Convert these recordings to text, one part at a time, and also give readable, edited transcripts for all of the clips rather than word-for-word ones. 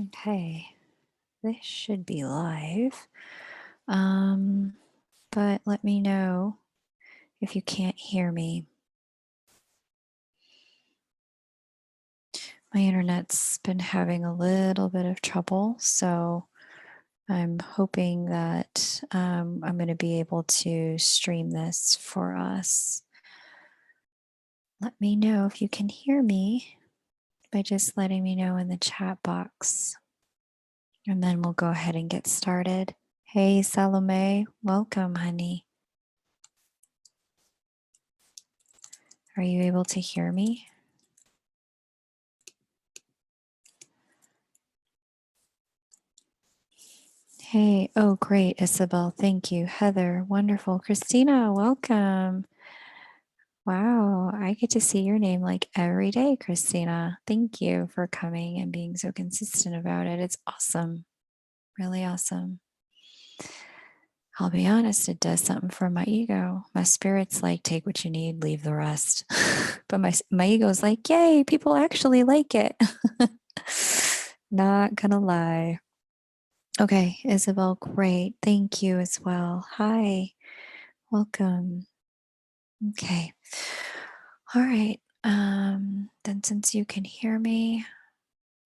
Okay, this should be live, but let me know if you can't hear me. My internet's been having a little bit of trouble, so I'm hoping that I'm going to be able to stream this for us. Let me know if you can hear me by just letting me know in the chat box, and then we'll go ahead and get started. Hey, Salome, welcome, honey. Are you able to hear me? Hey, oh, great, Isabel. Thank you. Heather, wonderful. Christina, welcome. Wow, I get to see your name like every day, Christina. Thank you for coming and being so consistent about it. It's awesome. Really awesome. I'll be honest, it does something for my ego. My spirit's like, take what you need, leave the rest. But my ego's like, yay, people actually like it. Not gonna lie. Okay, Isabel, great. Thank you as well. Hi, welcome. Okay. All right. Then since you can hear me,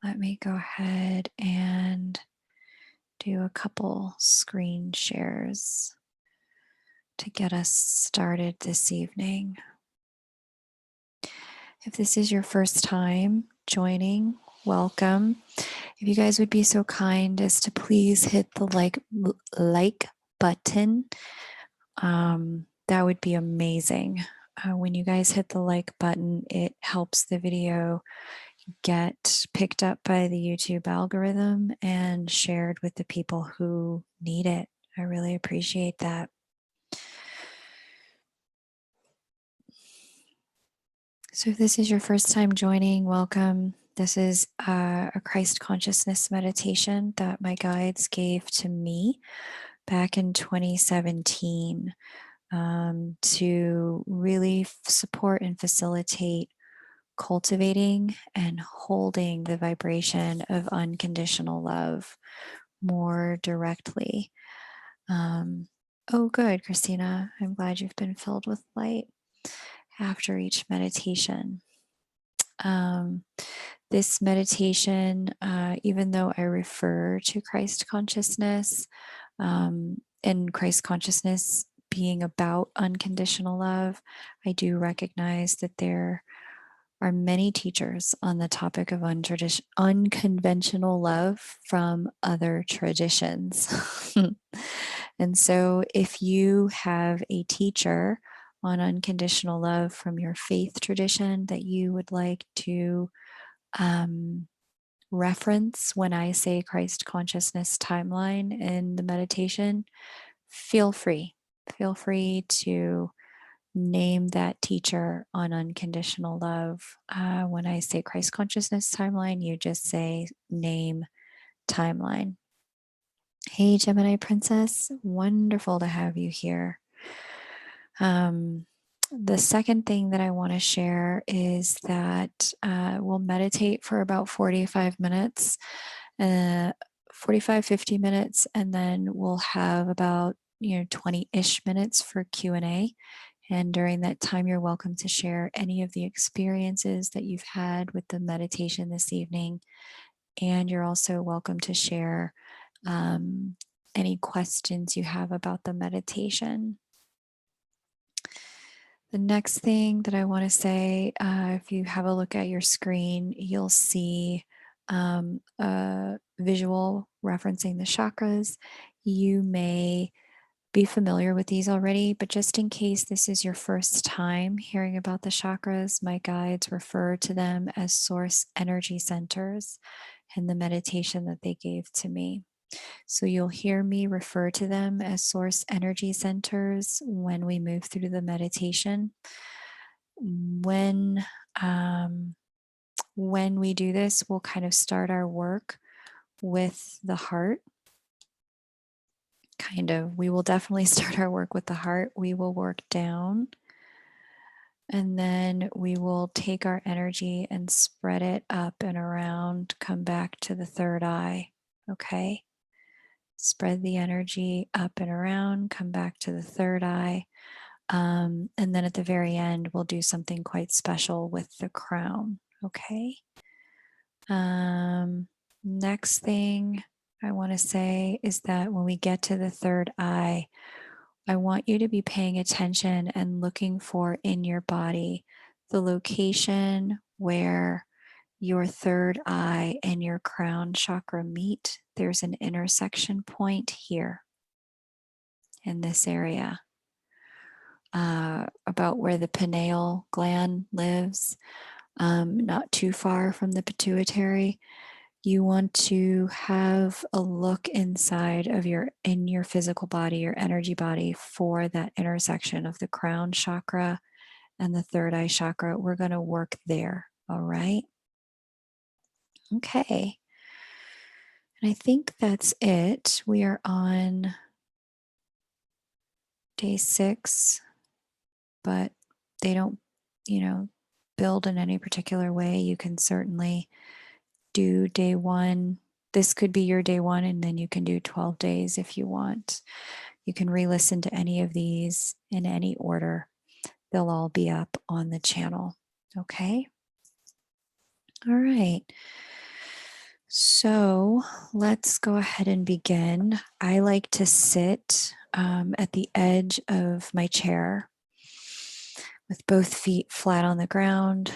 let me go ahead and do a couple screen shares to get us started this evening. If this is your first time joining, welcome. If you guys would be so kind as to please hit the like button, that would be amazing. When you guys hit the like button, it helps the video get picked up by the YouTube algorithm and shared with the people who need it. I really appreciate that. So, if this is your first time joining, welcome. This is a Christ consciousness meditation that my guides gave to me back in 2017 to really support and facilitate cultivating and holding the vibration of unconditional love more directly. Oh, good, Christina. I'm glad you've been filled with light after each meditation. This meditation, even though I refer to Christ consciousness and Christ consciousness being about unconditional love, I do recognize that there are many teachers on the topic of unconventional love from other traditions. And so, if you have a teacher on unconditional love from your faith tradition that you would like to reference when I say Christ consciousness timeline in the meditation, feel free. Feel free to name that teacher on unconditional love. When I say Christ consciousness timeline, you just say name timeline. Hey, Gemini Princess, wonderful to have you here. The second thing that I want to share is that we'll meditate for about 45 minutes, 45, 50 minutes, and then we'll have about 20-ish minutes for Q&A. And during that time, you're welcome to share any of the experiences that you've had with the meditation this evening. And you're also welcome to share any questions you have about the meditation. The next thing that I want to say, if you have a look at your screen, you'll see a visual referencing the chakras. You may be familiar with these already, but just in case this is your first time hearing about the chakras, my guides refer to them as source energy centers in the meditation that they gave to me. So you'll hear me refer to them as source energy centers when we move through the meditation. When we do this, we'll kind of start our work with the heart. We will definitely start our work with the heart. We will work down And then we will take our energy and spread it up and around, come back to the third eye. Okay. Spread the energy up and around, come back to the third eye. And then at the very end, we'll do something quite special with the crown. Okay. Next thing I want to say is that when we get to the third eye, I want you to be paying attention and looking for in your body the location where your third eye and your crown chakra meet. There's an intersection point here in this area, about where the pineal gland lives, not too far from the pituitary. You want to have a look inside of your physical body, your energy body, for that intersection of the crown chakra and the third eye chakra. We're going to work there. All right. Okay. And I think that's it. We are on day 6, but they don't, build in any particular way. You can certainly do day 1. This could be your day 1, and then you can do 12 days if you want. You can re listen to any of these in any order. They'll all be up on the channel. Okay. All right. So let's go ahead and begin. I like to sit at the edge of my chair with both feet flat on the ground.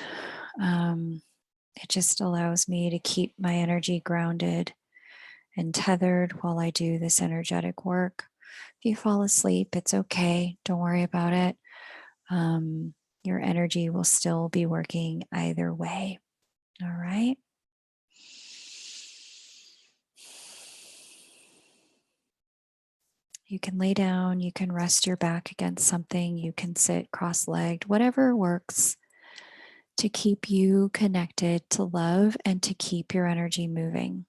It just allows me to keep my energy grounded and tethered while I do this energetic work. If you fall asleep, it's okay. Don't worry about it. Your energy will still be working either way. All right. You can lay down, you can rest your back against something, you can sit cross legged, whatever works to keep you connected to love and to keep your energy moving.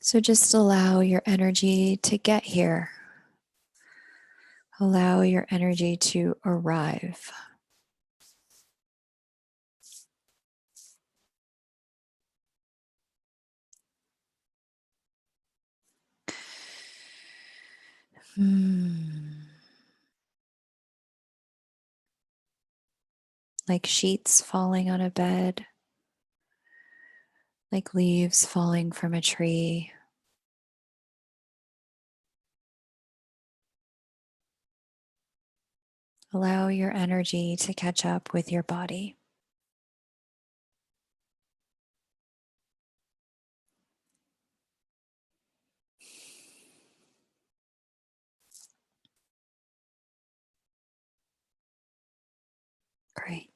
So just allow your energy to get here. Allow your energy to arrive. Like sheets falling on a bed, like leaves falling from a tree. Allow your energy to catch up with your body. Great.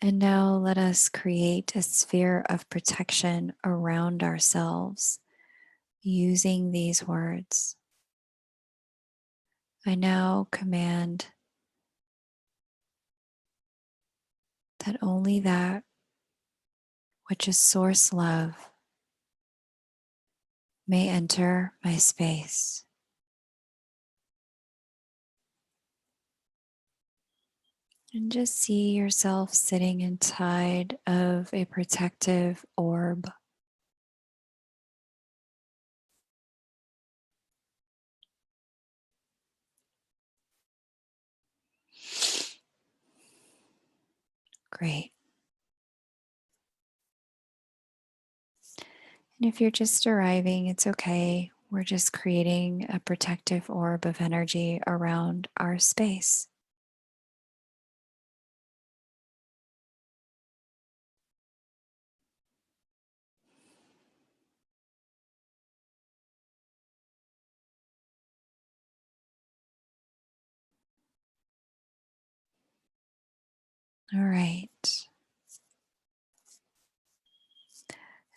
And now let us create a sphere of protection around ourselves using these words. I now command that only that which is source love may enter my space. And just see yourself sitting inside of a protective orb. Great. And if you're just arriving, it's okay. We're just creating a protective orb of energy around our space. All right.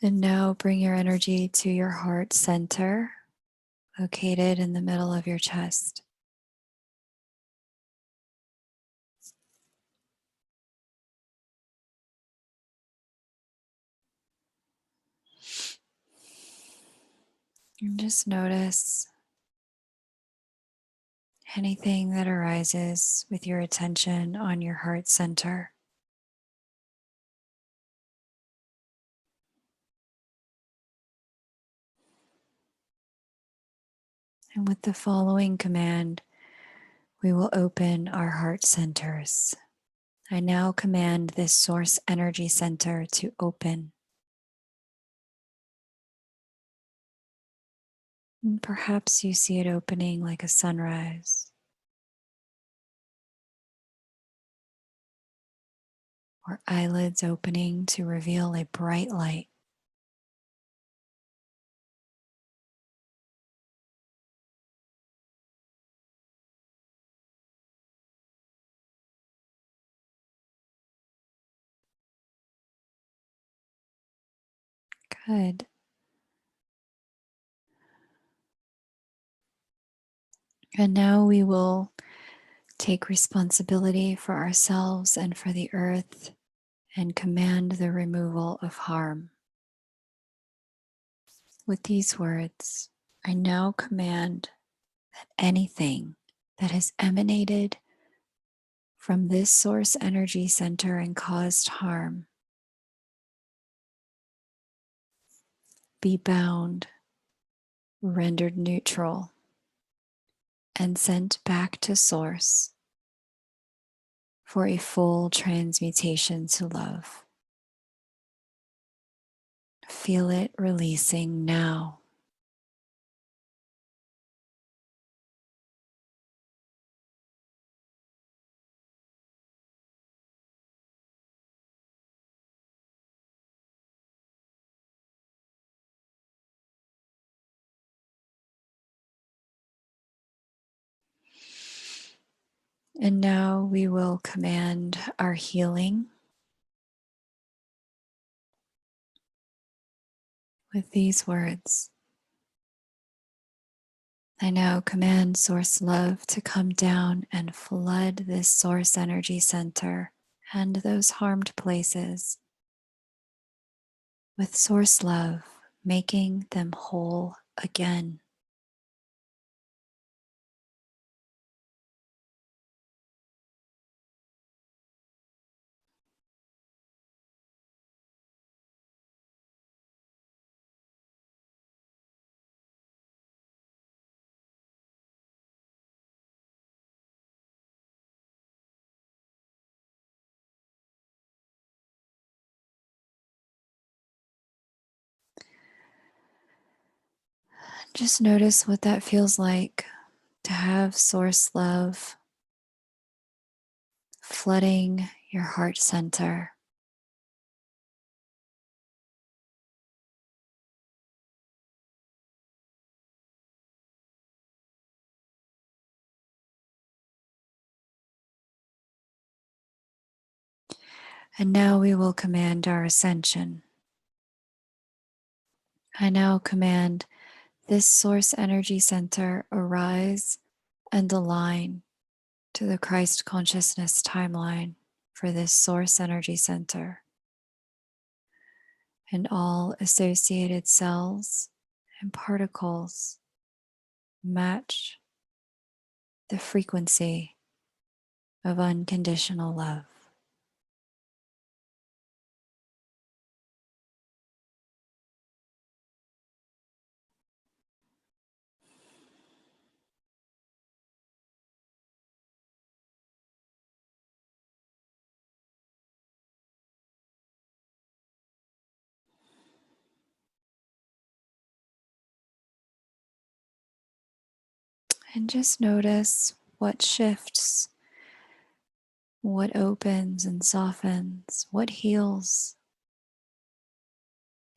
And now bring your energy to your heart center, located in the middle of your chest. And just notice anything that arises with your attention on your heart center. And with the following command, we will open our heart centers. I now command this source energy center to open. And perhaps you see it opening like a sunrise, or eyelids opening to reveal a bright light. Good. And now we will take responsibility for ourselves and for the earth and command the removal of harm. With these words, I now command that anything that has emanated from this source energy center and caused harm be bound, rendered neutral, and sent back to source for a full transmutation to love. Feel it releasing now. And now we will command our healing with these words. I now command Source Love to come down and flood this Source Energy Center and those harmed places with Source Love, making them whole again. Just notice what that feels like to have Source Love flooding your heart center. And now we will command our ascension. I now command this Source Energy Center arise and align to the Christ consciousness timeline for this Source Energy Center, and all associated cells and particles match the frequency of unconditional love. And just notice what shifts, what opens and softens, what heals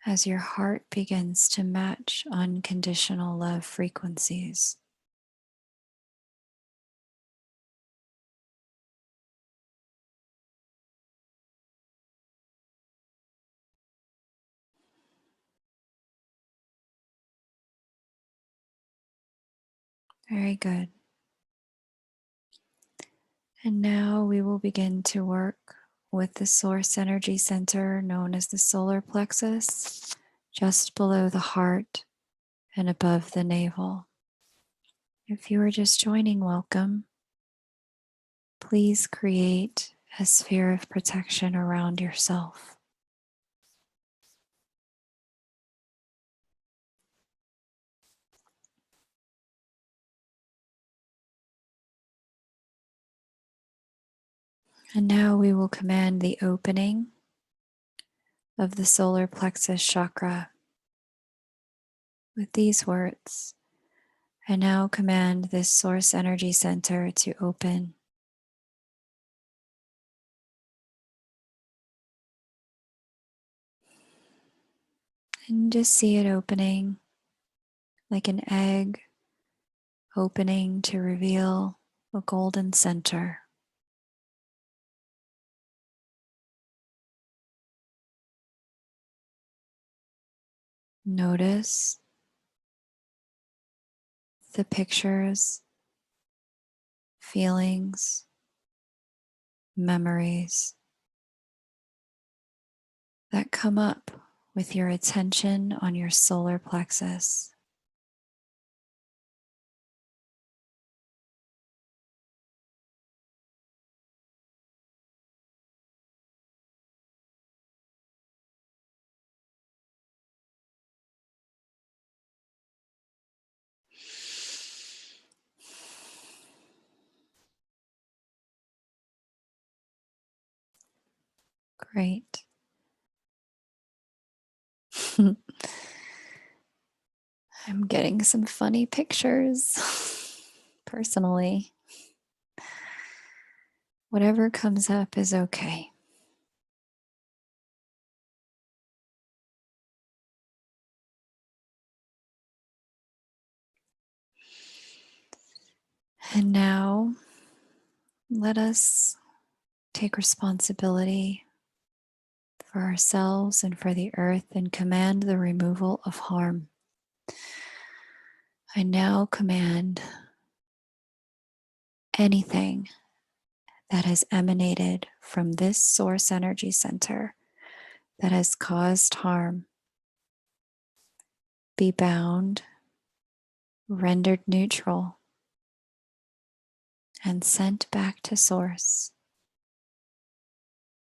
as your heart begins to match unconditional love frequencies. Very good. And now we will begin to work with the source energy center known as the solar plexus, just below the heart and above the navel. If you are just joining, welcome. Please create a sphere of protection around yourself. And now we will command the opening of the solar plexus chakra with these words. I now command this source energy center to open. And just see it opening like an egg opening to reveal a golden center. Notice the pictures, feelings, memories that come up with your attention on your solar plexus. Great. I'm getting some funny pictures personally. Whatever comes up is okay. And now let us take responsibility for ourselves and for the earth and command the removal of harm. I now command anything that has emanated from this source energy center that has caused harm be bound, rendered neutral, and sent back to source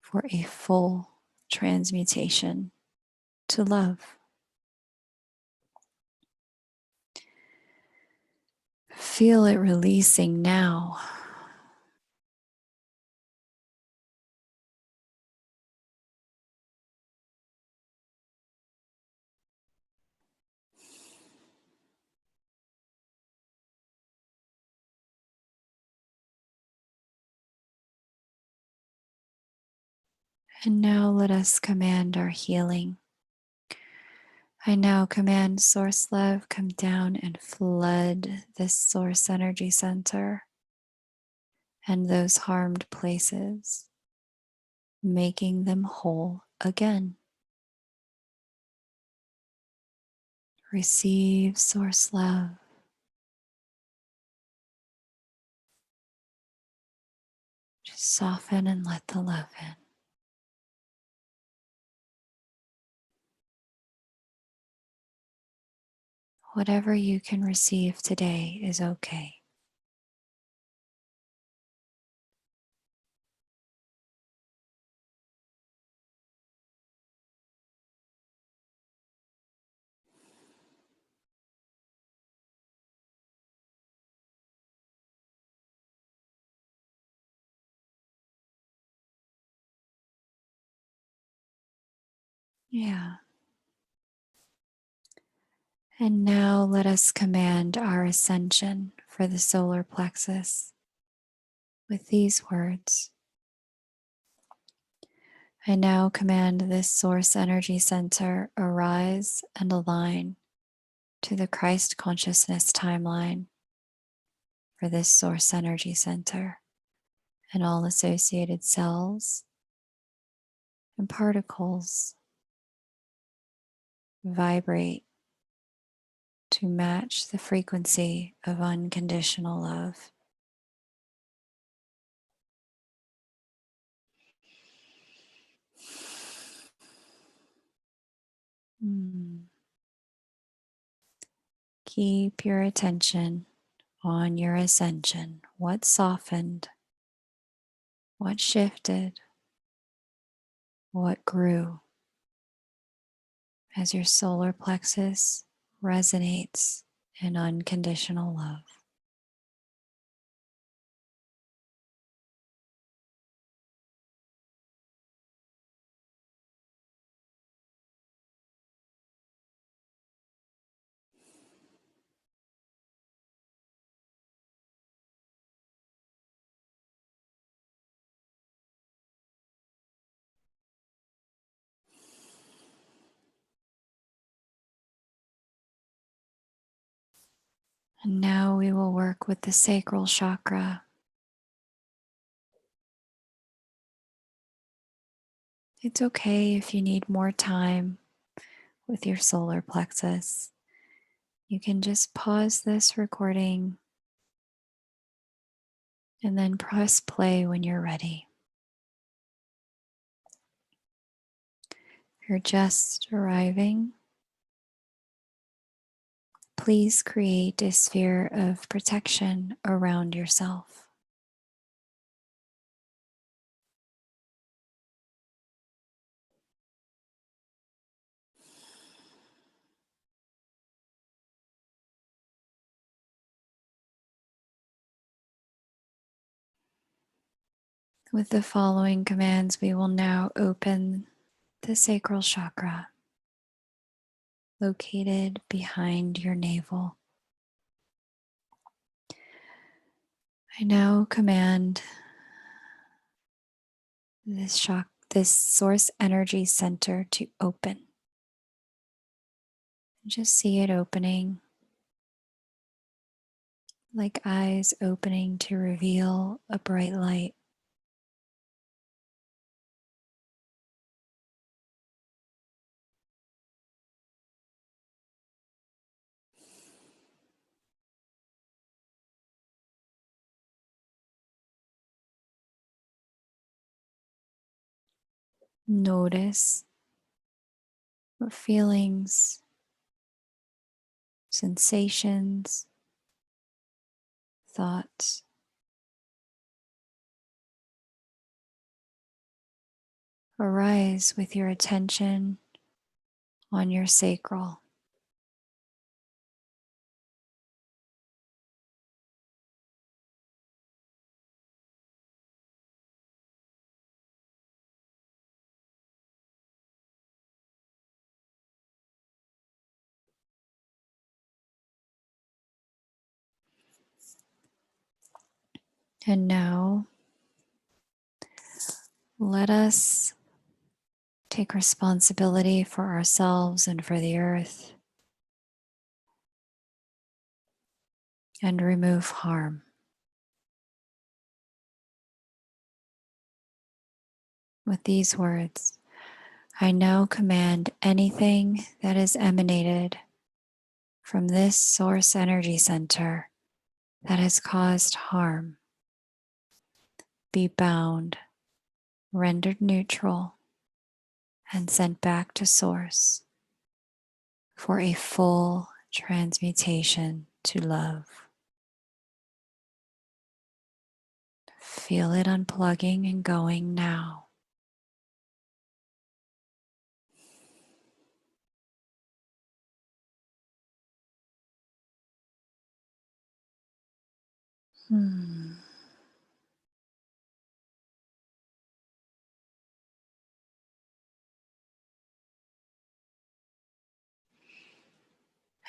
for a full transmutation to love. Feel it releasing now. And now let us command our healing. I now command Source Love, come down and flood this source energy center and those harmed places, making them whole again. Receive Source Love. Just soften and let the love in. Whatever you can receive today is okay. Yeah. And now let us command our ascension for the solar plexus with these words. I now command this source energy center arise and align to the Christ consciousness timeline for this source energy center and all associated cells and particles vibrate to match the frequency of unconditional love. Keep your attention on your ascension. What softened? What shifted? What grew as your solar plexus resonates in unconditional love? And now we will work with the sacral chakra. It's okay if you need more time with your solar plexus. You can just pause this recording and then press play when you're ready. If you're just arriving, please create a sphere of protection around yourself. With the following commands, we will now open the sacral chakra located behind your navel. I now command this source energy center to open. Just see it opening, like eyes opening to reveal a bright light. Notice what feelings, sensations, thoughts arise with your attention on your sacral. And now let us take responsibility for ourselves and for the earth and remove harm. With these words, I now command anything that is emanated from this source energy center that has caused harm be bound, rendered neutral, and sent back to source for a full transmutation to love. Feel it unplugging and going now. Hmm.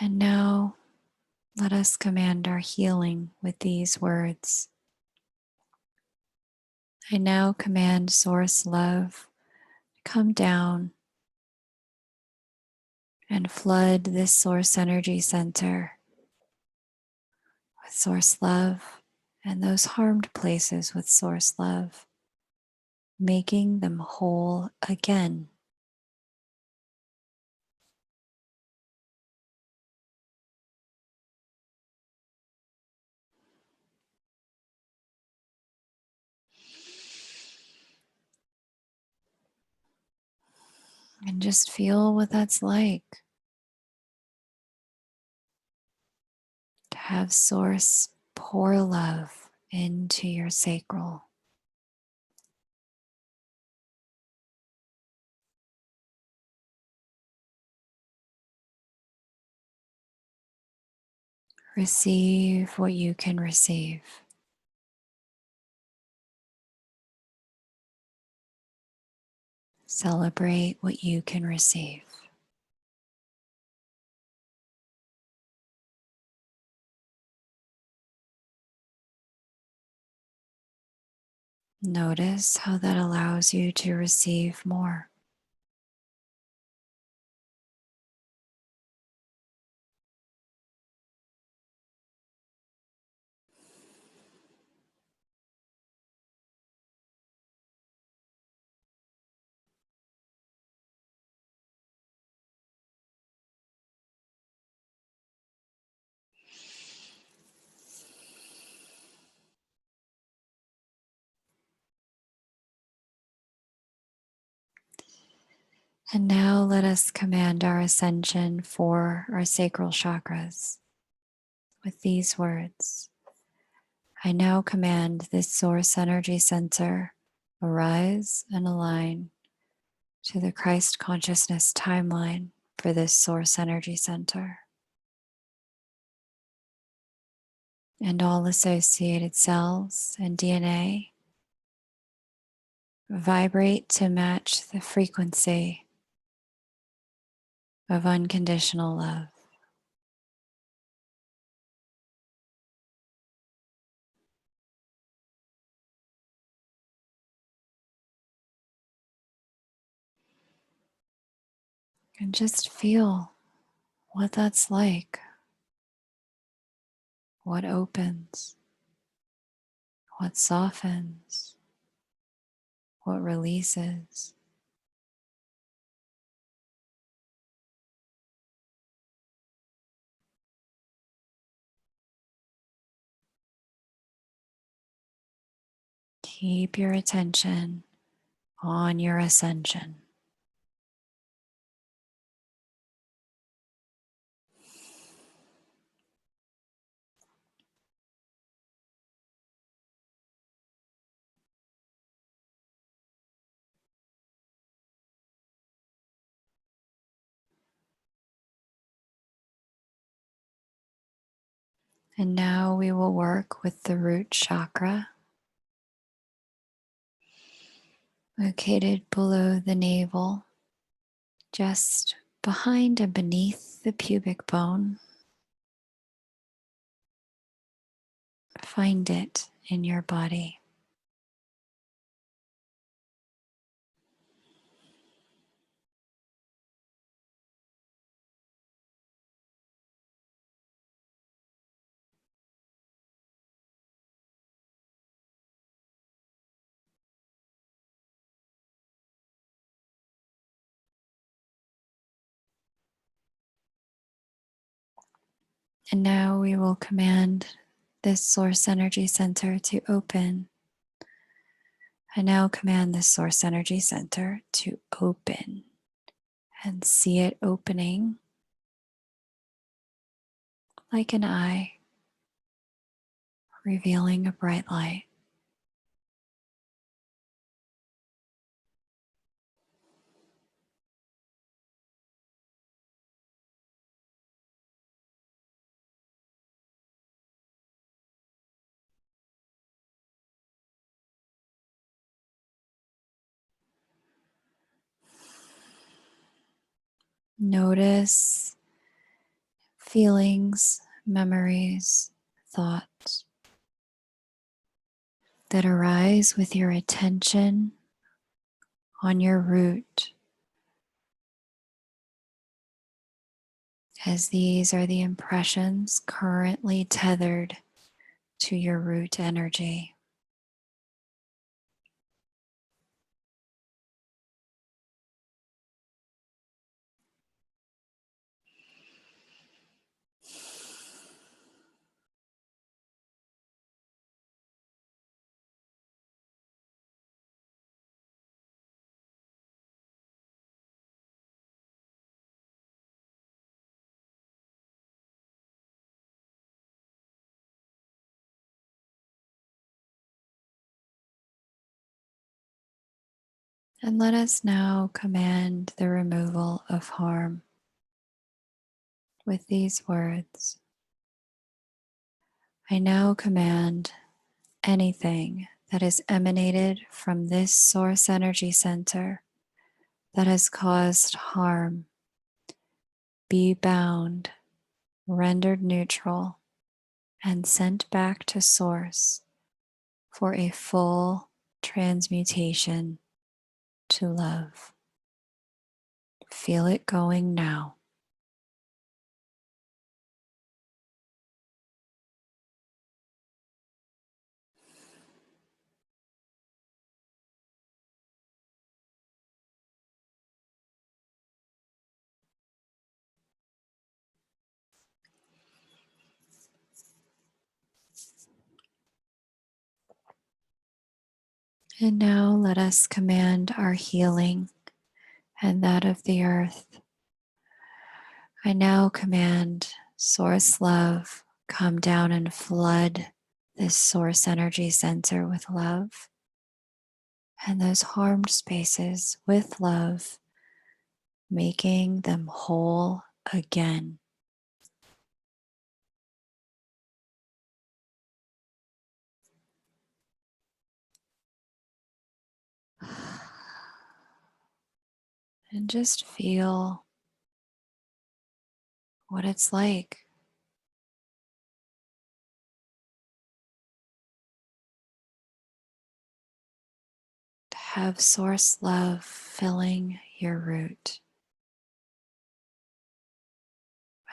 And now let us command our healing with these words. I now command Source Love to come down and flood this Source Energy Center with Source Love and those harmed places with Source Love, making them whole again. And just feel what that's like. Have Source pour love into your sacral. Receive what you can receive. Celebrate what you can receive. Notice how that allows you to receive more. And now let us command our ascension for our sacral chakras with these words. I now command this source energy center arise and align to the Christ consciousness timeline for this source energy center. And all associated cells and DNA vibrate to match the frequency of unconditional love. And just feel what that's like, what opens, what softens, what releases. Keep your attention on your ascension. And now we will work with the root chakra, located below the navel, just behind and beneath the pubic bone. Find it in your body. And now we will command this source energy center to open. I now command this source energy center to open and see it opening like an eye, revealing a bright light. Notice feelings, memories, thoughts that arise with your attention on your root, as these are the impressions currently tethered to your root energy. And let us now command the removal of harm with these words. I now command anything that is emanated from this source energy center that has caused harm be bound, rendered neutral, and sent back to source for a full transmutation to love. Feel it going now. And now let us command our healing and that of the earth. I now command Source Love, come down and flood this source energy center with love, and those harmed spaces with love, making them whole again. And just feel what it's like to have source love filling your root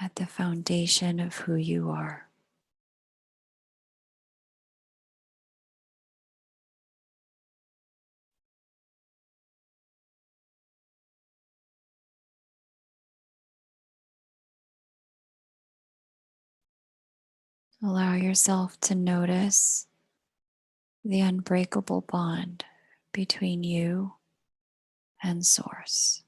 at the foundation of who you are. Allow yourself to notice the unbreakable bond between you and Source.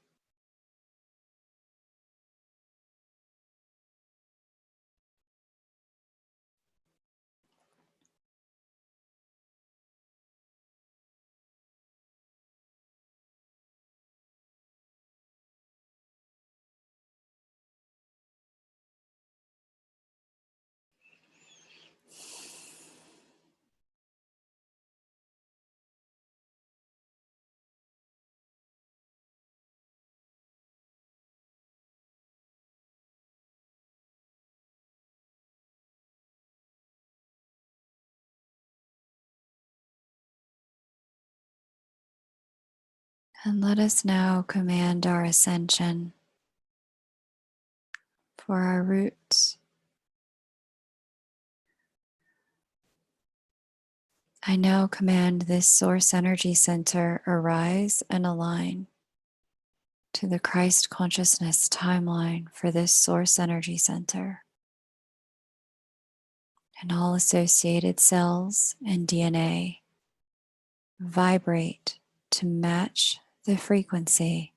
And let us now command our ascension for our roots. I now command this source energy center arise and align to the Christ consciousness timeline for this source energy center. And all associated cells and DNA vibrate to match the frequency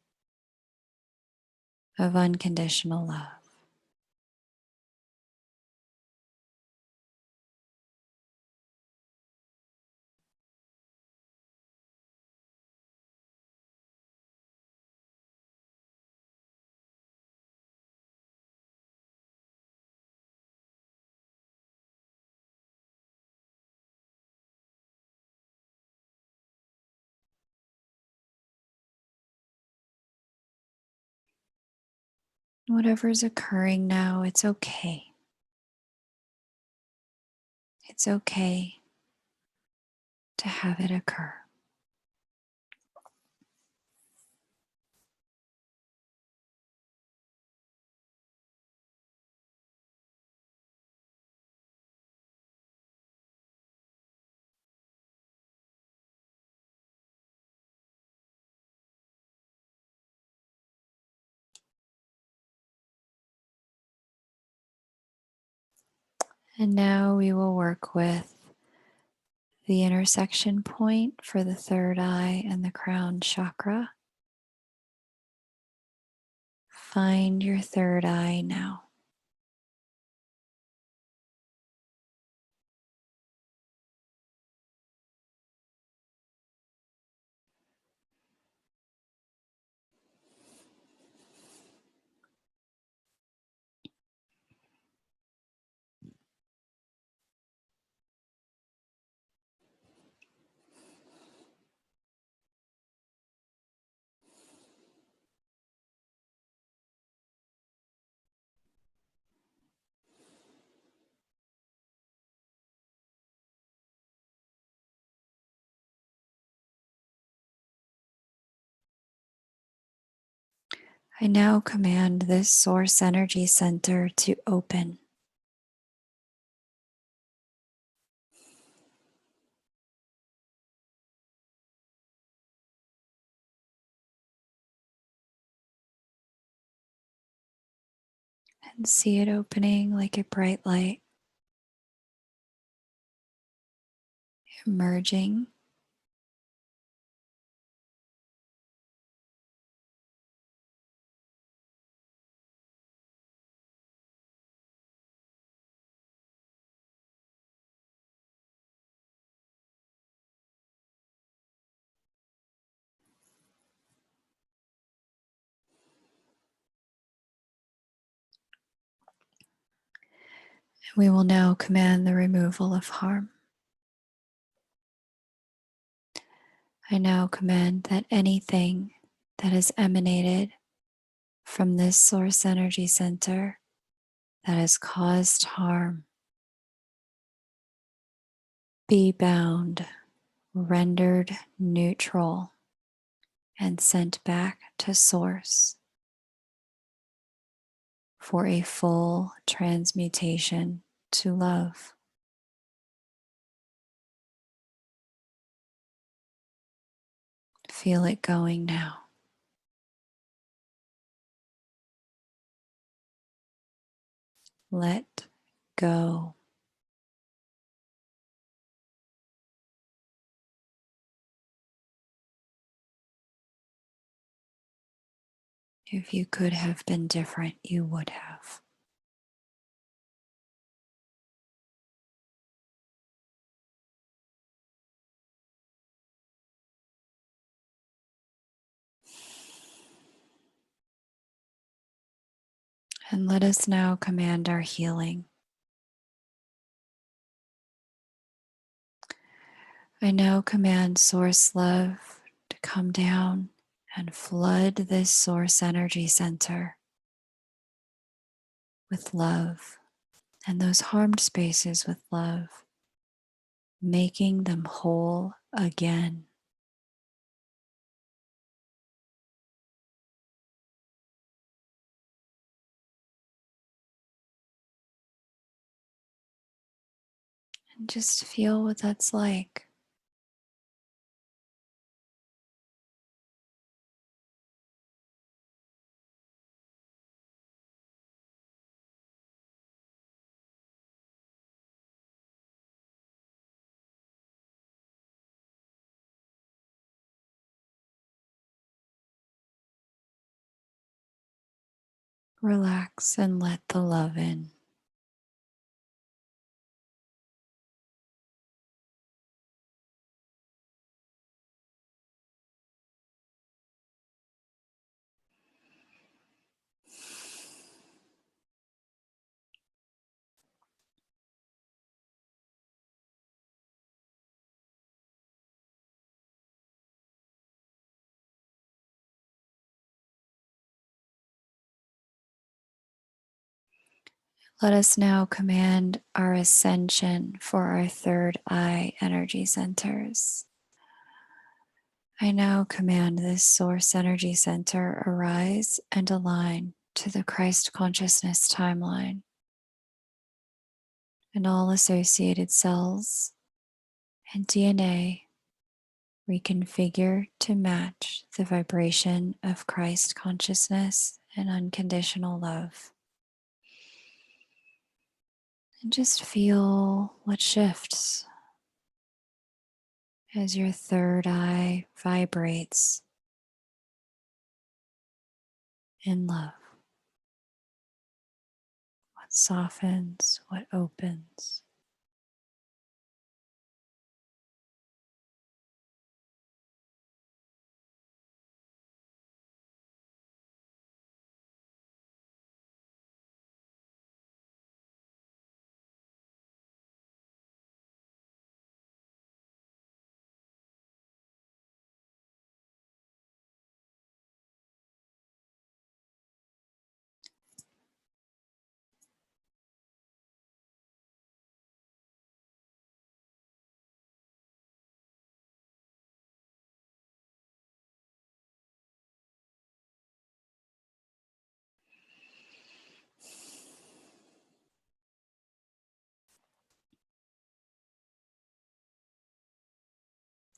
of unconditional love. Whatever's occurring now, it's okay. It's okay to have it occur. And now we will work with the intersection point for the third eye and the crown chakra. Find your third eye now. I now command this source energy center to open and see it opening like a bright light, emerging. We will now command the removal of harm. I now command that anything that has emanated from this source energy center that has caused harm be bound, rendered neutral, and sent back to source for a full transmutation to love. Feel it going now. Let go. If you could have been different, you would have. And let us now command our healing. I now command Source Love to come down and flood this Source Energy Center with love and those harmed spaces with love, making them whole again. And just feel what that's like. Relax and let the love in. Let us now command our ascension for our third eye energy centers. I now command this source energy center arise and align to the Christ consciousness timeline, and all associated cells and DNA reconfigure to match the vibration of Christ consciousness and unconditional love. And just feel what shifts as your third eye vibrates in love. What softens, what opens.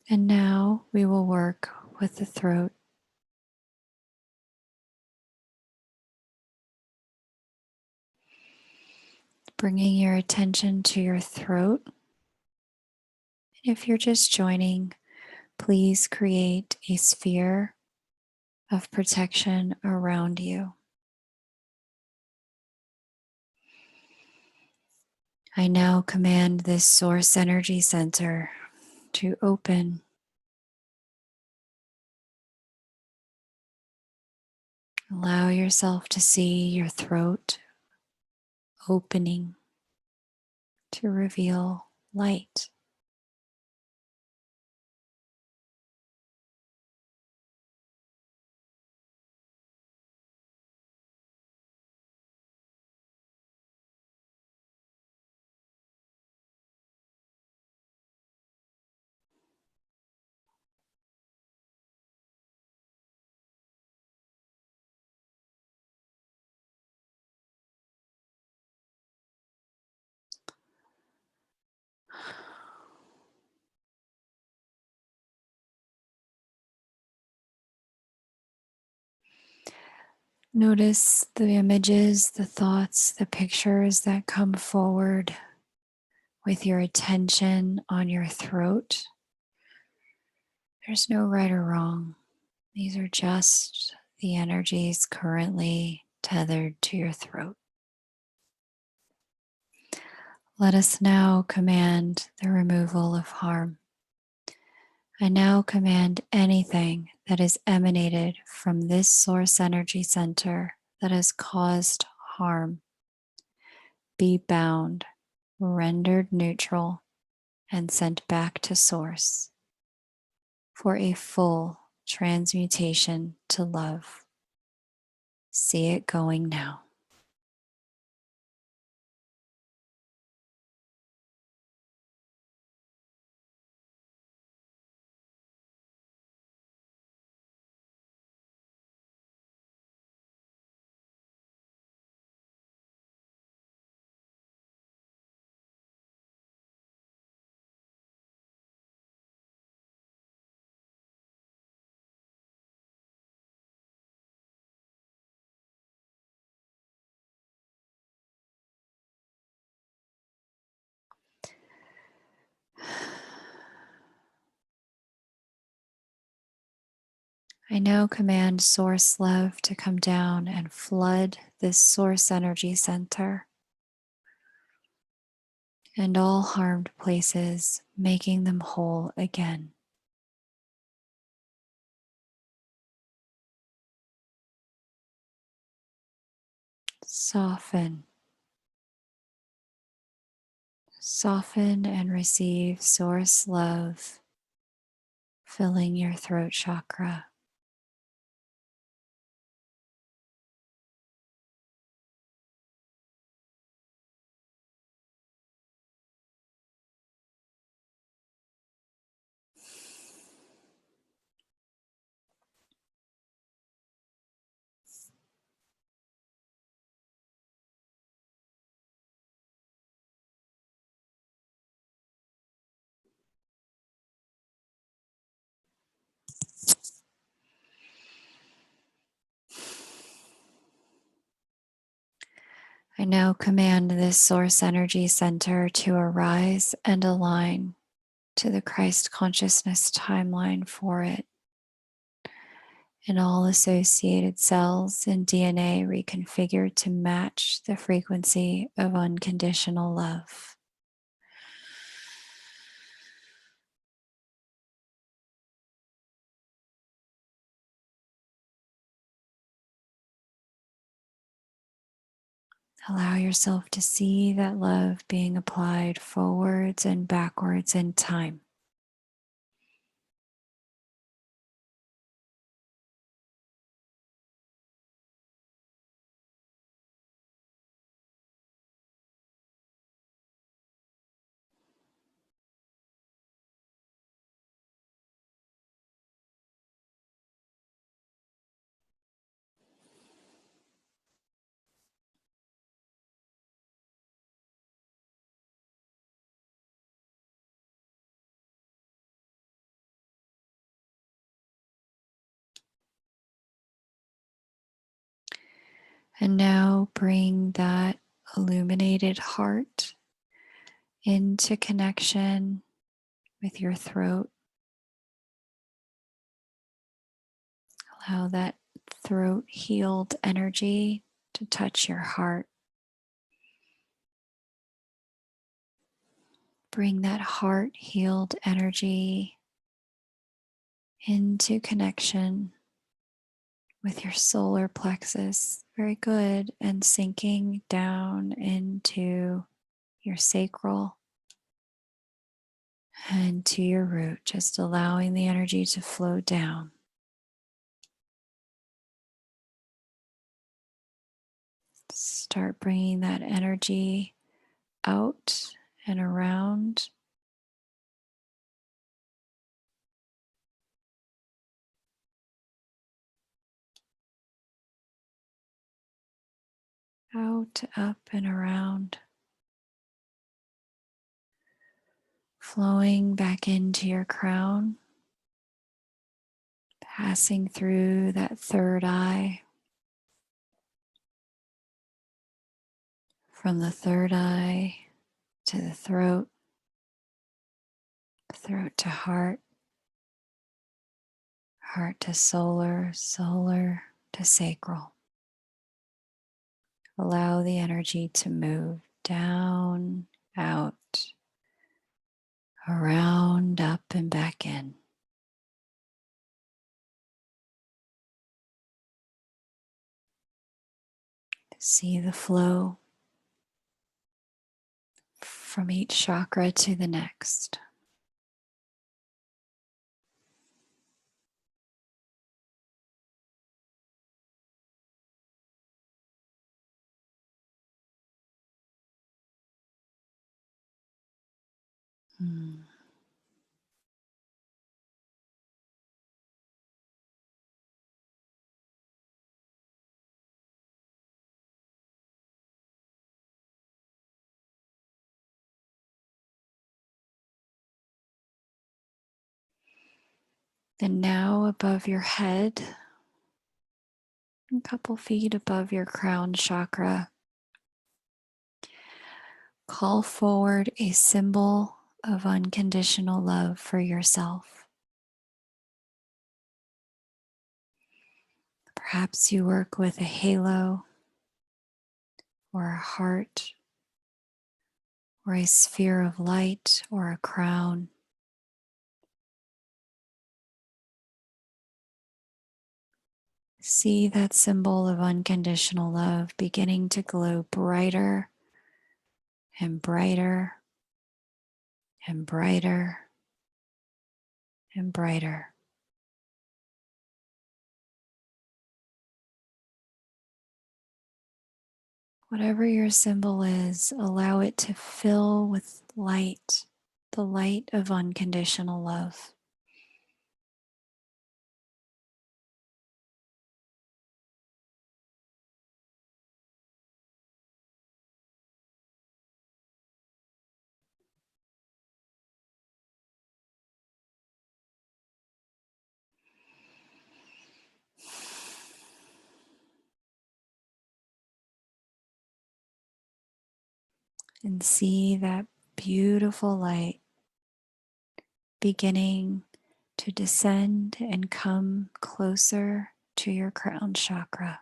And now we will work with the throat, bringing your attention to your throat. If you're just joining, please create a sphere of protection around you. I now command this source energy center to open. Allow yourself to see your throat opening to reveal light. Notice the images, the thoughts, the pictures that come forward with your attention on your throat. There's no right or wrong. These are just the energies currently tethered to your throat. Let us now command the removal of harm. I now command anything that is emanated from this source energy center that has caused harm be bound, rendered neutral, and sent back to source for a full transmutation to love. See it going now. I now command source love to come down and flood this source energy center and all harmed places, making them whole again. Soften. Soften and receive source love filling your throat chakra. I now command this source energy center to arise and align to the Christ consciousness timeline for it, and all associated cells and DNA reconfigured to match the frequency of unconditional love. Allow yourself to see that love being applied forwards and backwards in time. And now bring that illuminated heart into connection with your throat. Allow that throat healed energy to touch your heart. Bring that heart healed energy into connection with your solar plexus. Very good. And sinking down into your sacral and to your root, just allowing the energy to flow down. Start bringing that energy out and around. Out, up, and around. Flowing back into your crown. Passing through that third eye. From the third eye to the throat. Throat to heart. Heart to solar. Solar to sacral. Allow the energy to move down, out, around, up, and back in. See the flow from each chakra to the next. Hmm. Then now above your head, a couple feet above your crown chakra, call forward a symbol of unconditional love for yourself. Perhaps you work with a halo or a heart or a sphere of light or a crown. See that symbol of unconditional love beginning to glow brighter and brighter and brighter and brighter. Whatever your symbol is, allow it to fill with light, the light of unconditional love. And see that beautiful light beginning to descend and come closer to your crown chakra.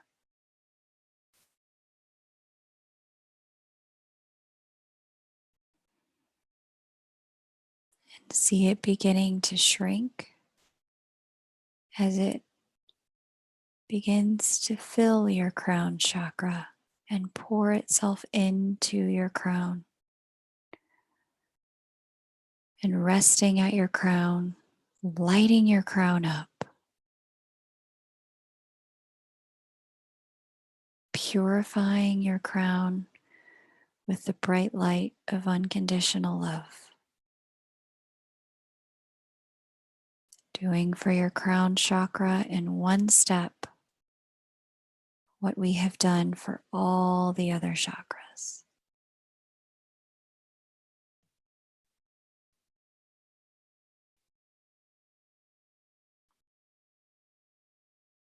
And see it beginning to shrink as it begins to fill your crown chakra and pour itself into your crown. And resting at your crown, lighting your crown up, purifying your crown with the bright light of unconditional love. Doing for your crown chakra in one step what we have done for all the other chakras.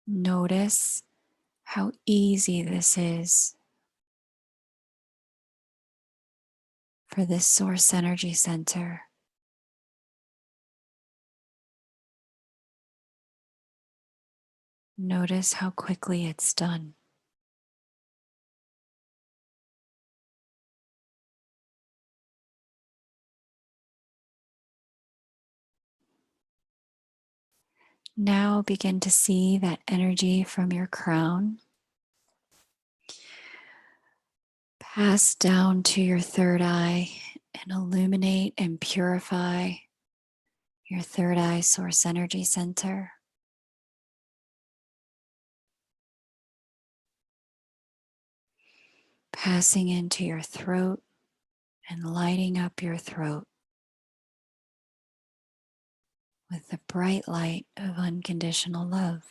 Notice how easy this is for this source energy center. Notice how quickly it's done. Now begin to see that energy from your crown pass down to your third eye and illuminate and purify your third eye source energy center. Passing into your throat and lighting up your throat with the bright light of unconditional love.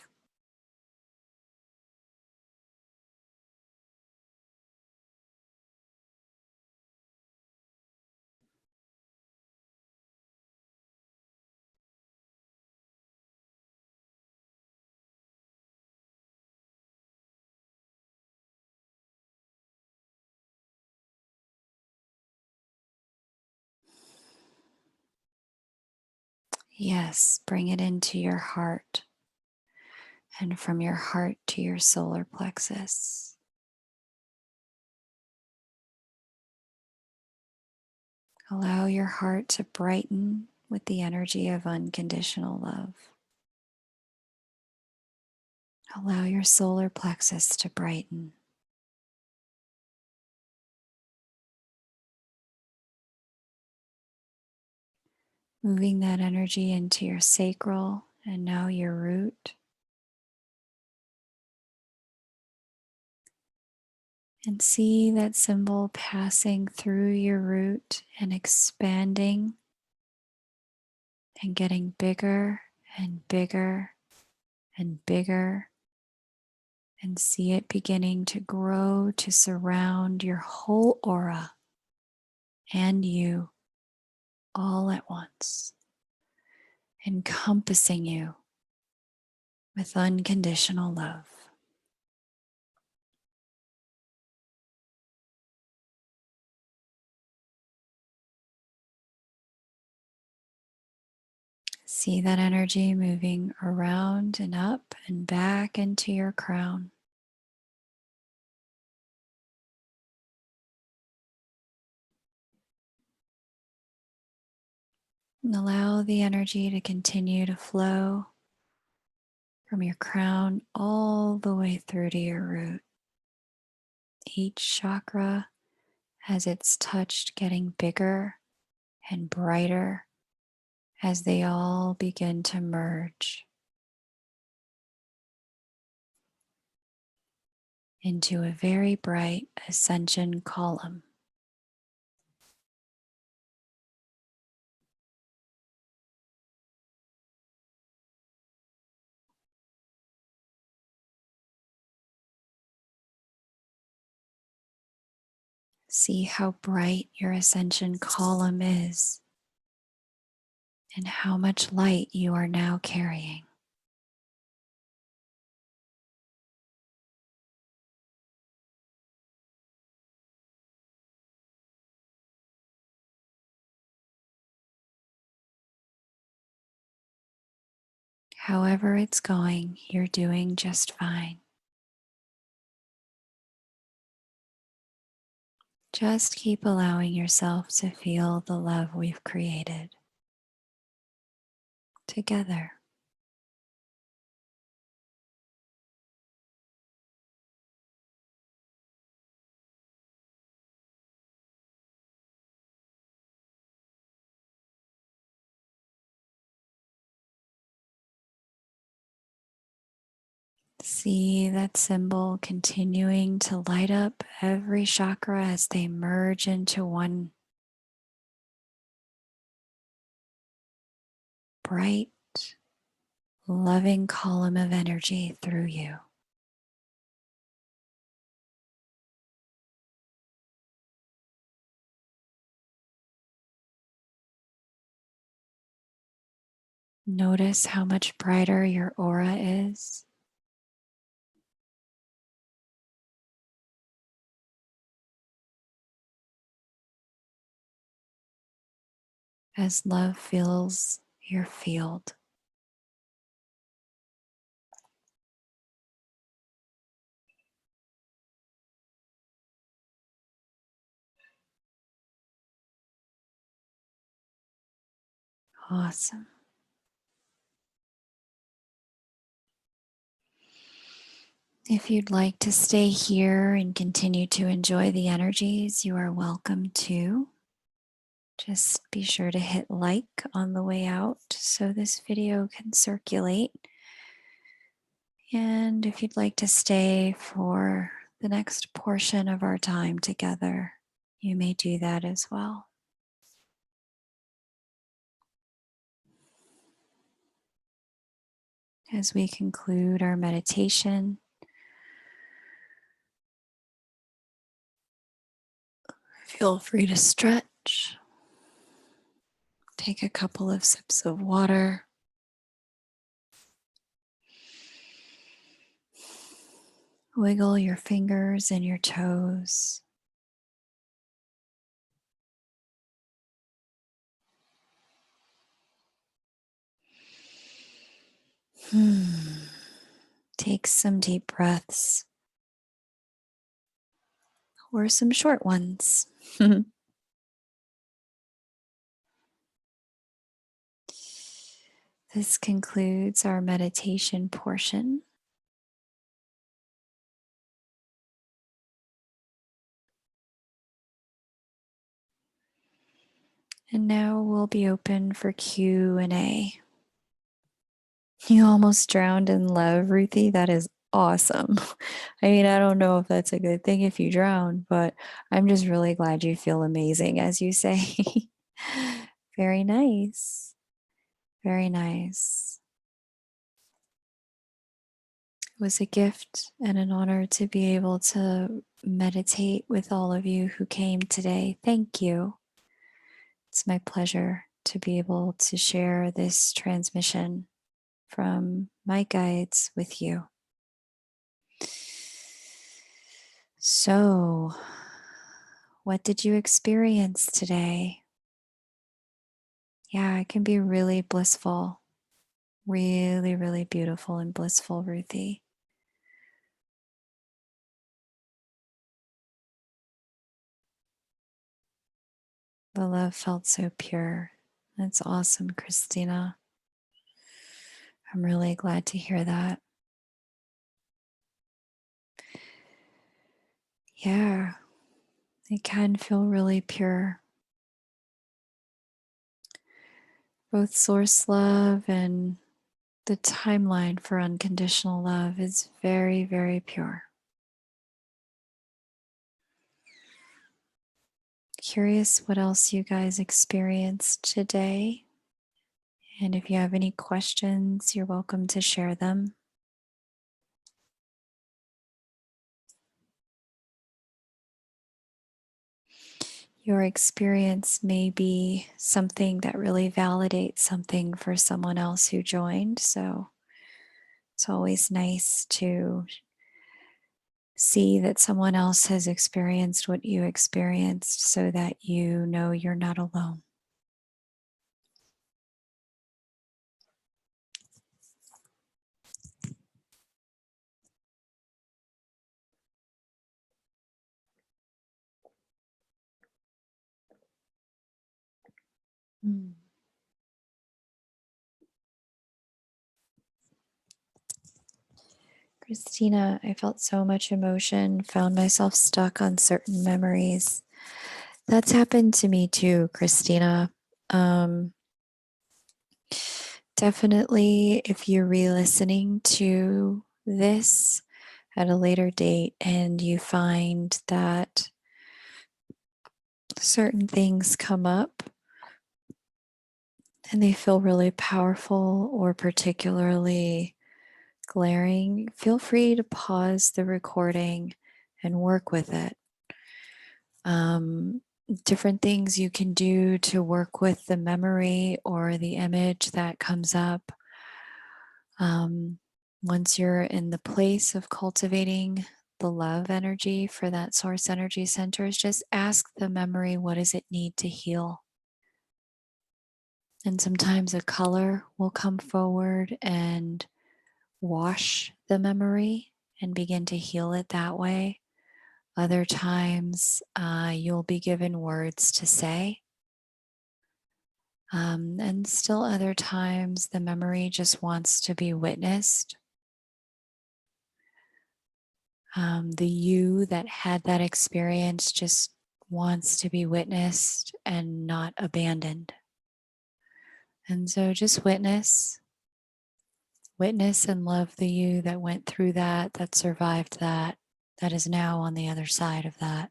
Yes, bring it into your heart and from your heart to your solar plexus. Allow your heart to brighten with the energy of unconditional love. Allow your solar plexus to brighten. Moving that energy into your sacral and now your root. And see that symbol passing through your root and expanding and getting bigger and bigger and bigger. And see it beginning to grow to surround your whole aura and you all at once, encompassing you with unconditional love. See that energy moving around and up and back into your crown. And allow the energy to continue to flow from your crown all the way through to your root. Each chakra has its touch getting bigger and brighter as they all begin to merge into a very bright ascension column. See how bright your ascension column is and how much light you are now carrying. However it's going, you're doing just fine. Just keep allowing yourself to feel the love we've created together. See that symbol continuing to light up every chakra as they merge into one bright, loving column of energy through you. Notice how much brighter your aura is. as love fills your field. Awesome. If you'd like to stay here and continue to enjoy the energies, you are welcome to. Just be sure to hit like on the way out so this video can circulate. And if you'd like to stay for the next portion of our time together, you may do that as well. As we conclude our meditation, feel free to stretch. Take a couple of sips of water. Wiggle your fingers and your toes. Take some deep breaths or some short ones. This concludes our meditation portion. And now we'll be open for Q&A. You almost drowned in love, Ruthie. That is awesome. I mean, I don't know if that's a good thing if you drown, but I'm just really glad you feel amazing, as you say. Very nice. Very nice. It was a gift and an honor to be able to meditate with all of you who came today. Thank you. It's my pleasure to be able to share this transmission from my guides with you. So, what did you experience today? Yeah, it can be really blissful, really, really beautiful and blissful, Ruthie. The love felt so pure. That's awesome, Christina. I'm really glad to hear that. Yeah, it can feel really pure. Both source love and the timeline for unconditional love is very, very pure. Curious what else you guys experienced today. And if you have any questions, you're welcome to share them. Your experience may be something that really validates something for someone else who joined. So it's always nice to see that someone else has experienced what you experienced so that you know you're not alone. Mm. Christina, I felt so much emotion, found myself stuck on certain memories. That's happened to me too, Christina. Definitely, if you're re listening to this at a later date and you find that certain things come up and they feel really powerful or particularly glaring, feel free to pause the recording and work with it. Different things you can do to work with the memory or the image that comes up. Once you're in the place of cultivating the love energy for that source energy centers, just ask the memory, what does it need to heal? And sometimes a color will come forward and wash the memory and begin to heal it that way. Other times, you'll be given words to say. And still, other times, the memory just wants to be witnessed. The you that had that experience just wants to be witnessed and not abandoned. And so just witness and love the you that went through that, that survived that, that is now on the other side of that.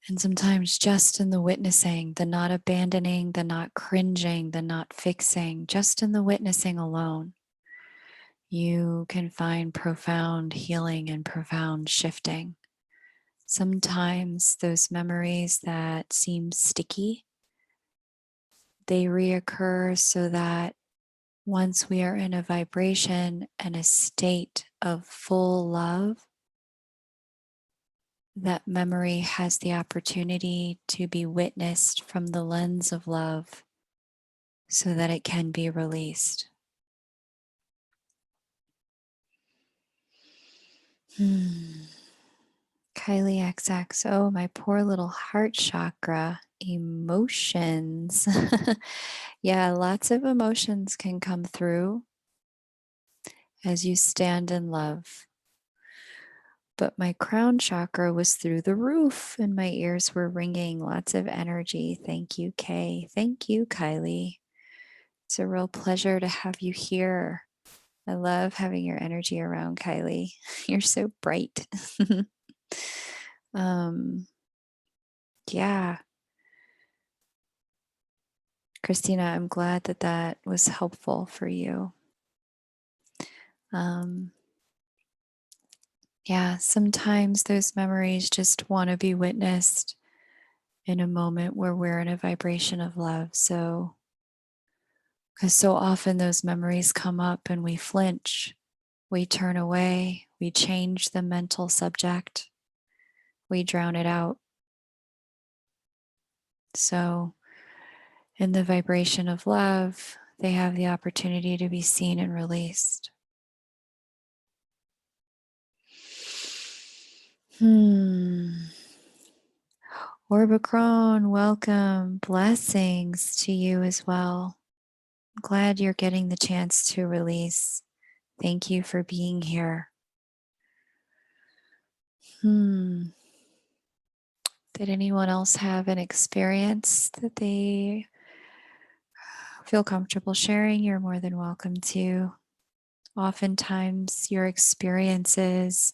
And sometimes just in the witnessing, the not abandoning, the not cringing, the not fixing, just in the witnessing alone, you can find profound healing and profound shifting. Sometimes those memories that seem sticky, they reoccur so that once we are in a vibration and a state of full love, that memory has the opportunity to be witnessed from the lens of love so that it can be released. Kylie XX, oh, my poor little heart chakra. Emotions. Yeah, lots of emotions can come through as you stand in love. But my crown chakra was through the roof and my ears were ringing. Lots of energy. Thank you, Kay. Thank you, Kylie. It's a real pleasure to have you here. I love having your energy around, Kylie. You're so bright. um, yeah. Christina, I'm glad that that was helpful for you. Um, yeah, sometimes those memories just want to be witnessed in a moment where we're in a vibration of love. So, because so often those memories come up and we flinch, we turn away, we change the mental subject, we drown it out. So, in the vibration of love, they have the opportunity to be seen and released. Orbicron, welcome. Blessings to you as well. I'm glad you're getting the chance to release. Thank you for being here. Did anyone else have an experience that they feel comfortable sharing? You're more than welcome to. Oftentimes, your experiences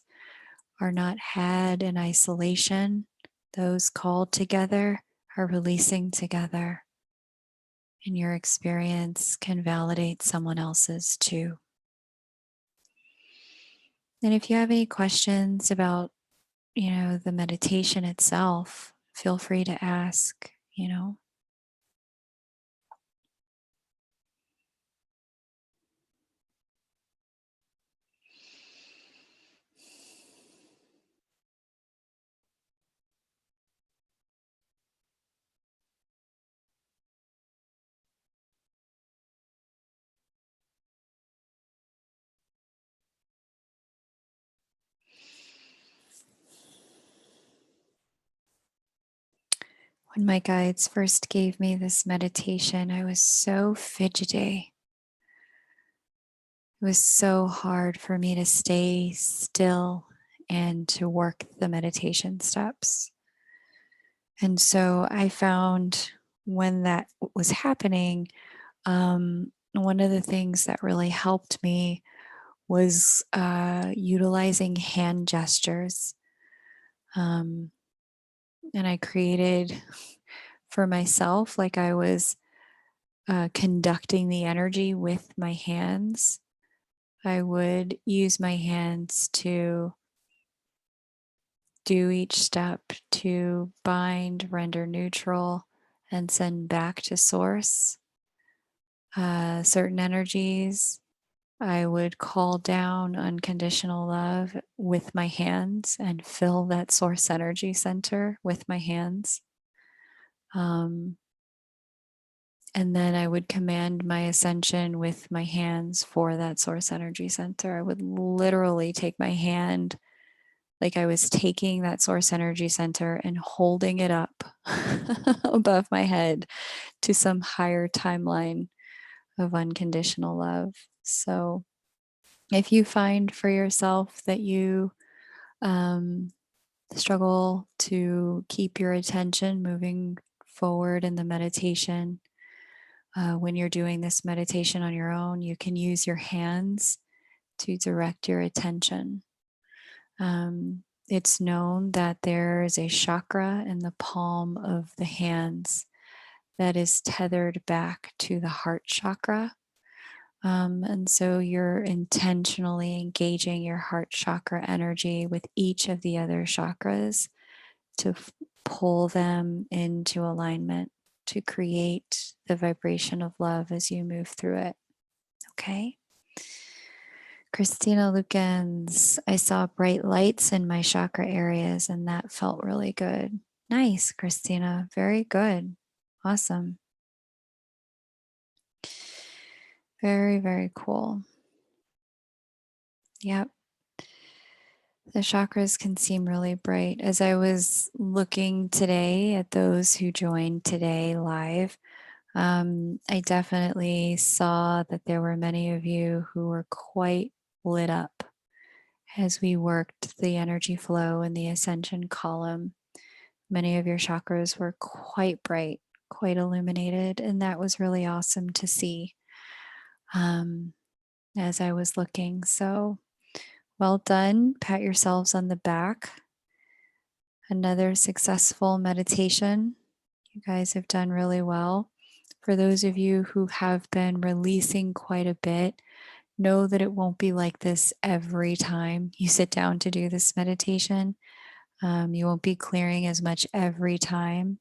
are not had in isolation. Those called together are releasing together. And your experience can validate someone else's too. And if you have any questions about, the meditation itself, feel free to ask. When my guides first gave me this meditation, I was so fidgety. It was so hard for me to stay still and to work the meditation steps. And so I found when that was happening, one of the things that really helped me was utilizing hand gestures. And I created for myself, like I was conducting the energy with my hands. I would use my hands to do each step to bind, render neutral, and send back to source certain energies. I would call down unconditional love with my hands and fill that source energy center with my hands. And then I would command my ascension with my hands for that source energy center. I would literally take my hand like I was taking that source energy center and holding it up above my head to some higher timeline of unconditional love. So if you find for yourself that you um, struggle to keep your attention moving forward in the meditation, when you're doing this meditation on your own, you can use your hands to direct your attention. It's known that there is a chakra in the palm of the hands that is tethered back to the heart chakra. And so you're intentionally engaging your heart chakra energy with each of the other chakras to pull them into alignment to create the vibration of love as you move through it. Okay. Christina Lukens, I saw bright lights in my chakra areas and that felt really good. Nice, Christina. Very good. Awesome. Very, very cool. Yep. The chakras can seem really bright. As I was looking today at those who joined today live, I definitely saw that there were many of you who were quite lit up as we worked the energy flow in the ascension column. Many of your chakras were quite bright, quite illuminated, and that was really awesome to see as I was looking. So well done. Pat yourselves on the back. Another successful meditation. You guys have done really well. For those of you who have been releasing quite a bit, know that it won't be like this every time you sit down to do this meditation. You won't be clearing as much every time.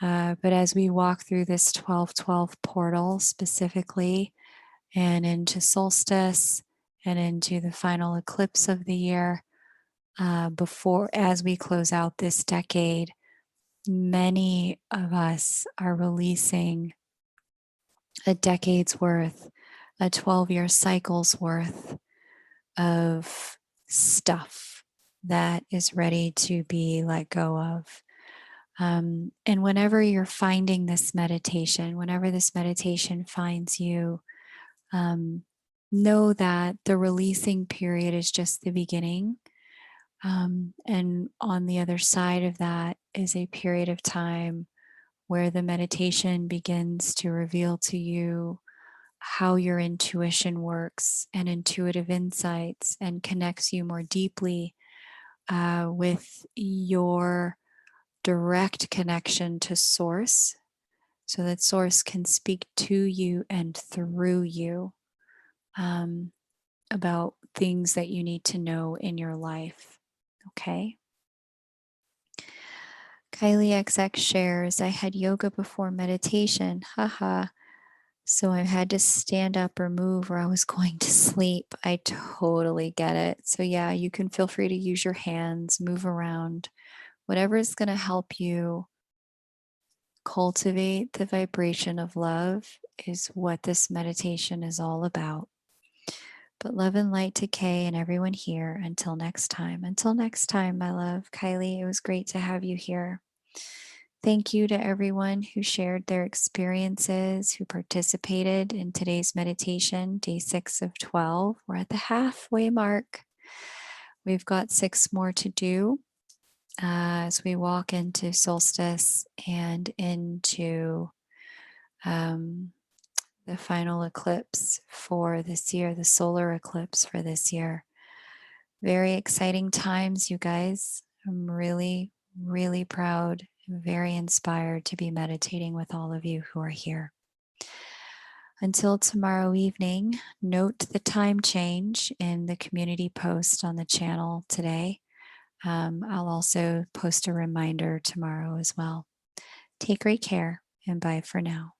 But as we walk through this 12/12 portal specifically, and into solstice, and into the final eclipse of the year, before as we close out this decade, many of us are releasing a decade's worth, a 12-year cycle's worth of stuff that is ready to be let go of. And whenever you're finding this meditation, whenever this meditation finds you, know that the releasing period is just the beginning. And on the other side of that is a period of time where the meditation begins to reveal to you how your intuition works and intuitive insights and connects you more deeply with your direct connection to Source so that Source can speak to you and through you about things that you need to know in your life. Okay. Kylie XX shares, I had yoga before meditation. Haha. So I had to stand up or move or I was going to sleep. I totally get it. So, yeah, you can feel free to use your hands, move around, whatever is going to help you cultivate the vibration of love is what this meditation is all about. But love and light to Kay and everyone here. Until next time. Until next time, my love. Kylie, it was great to have you here. Thank you to everyone who shared their experiences, who participated in today's meditation, day 6 of 12. We're at the halfway mark. We've got 6 more to do as we walk into solstice and into the final eclipse for this year, the solar eclipse for this year. Very exciting times, you guys. I'm really, really proud and very inspired to be meditating with all of you who are here. Until tomorrow evening, note the time change in the community post on the channel today. I'll also post a reminder tomorrow as well. Take great care and bye for now.